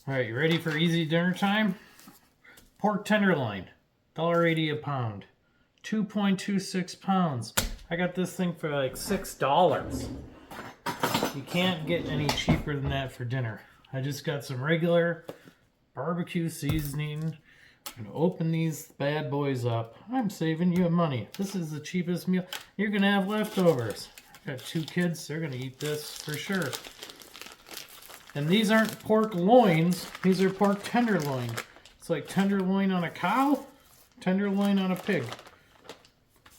Alright, you ready for easy dinner time? Pork tenderloin, $1.80 a pound. 2.26 pounds. I got this thing for like $6. You can't get any cheaper than that for dinner. I just got some regular barbecue seasoning. I'm gonna open these bad boys up. I'm saving you money. This is the cheapest meal. You're gonna have leftovers. I got 2 kids, they're gonna eat this for sure. And these aren't pork loins, these are pork tenderloin. It's like tenderloin on a cow, tenderloin on a pig.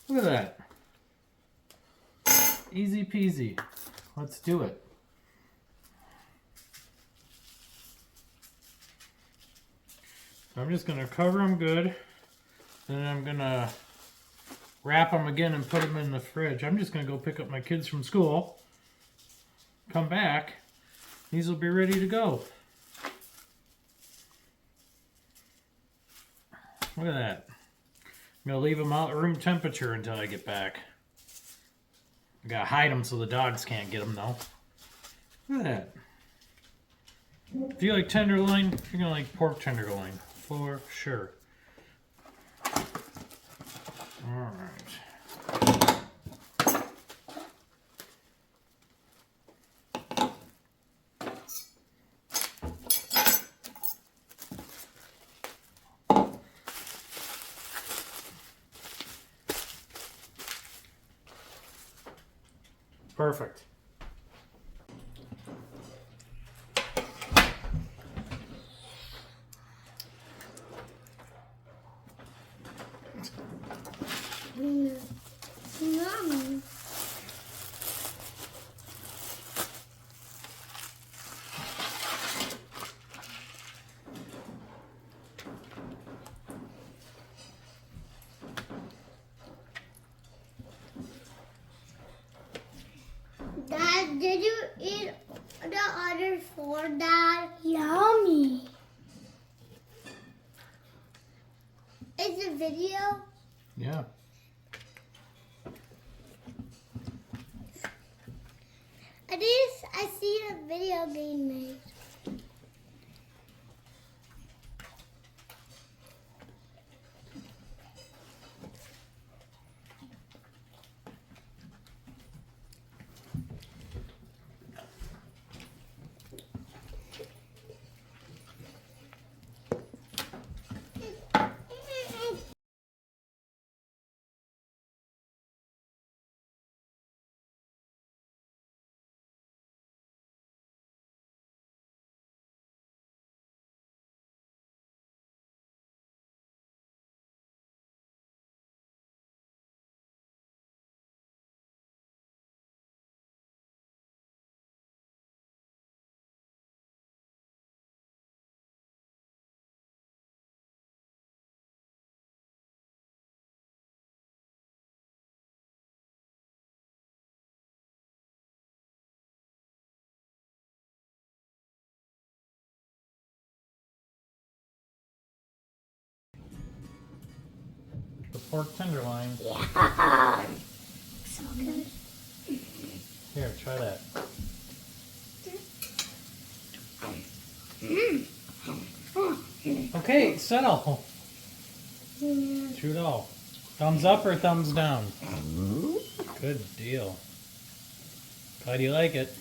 Look at that. Easy peasy. Let's do it. So I'm just gonna cover them good. And then I'm gonna wrap them again and put them in the fridge. I'm just gonna go pick up my kids from school. Come back. These will be ready to go. Look at that. I'm going to leave them out at room temperature until I get back. I got to hide them so the dogs can't get them though. Look at that. If you like tenderloin, you're going to like pork tenderloin. For sure. Alright. Perfect. Yummy. Dad, did you eat the other 4, Dad? Yummy. Is it video? Yeah. I see a video being made. The pork tenderloin. Yeah. So good. Here, try that. Okay, settle. Trudeau. Thumbs up or thumbs down? Good deal. Glad you like it.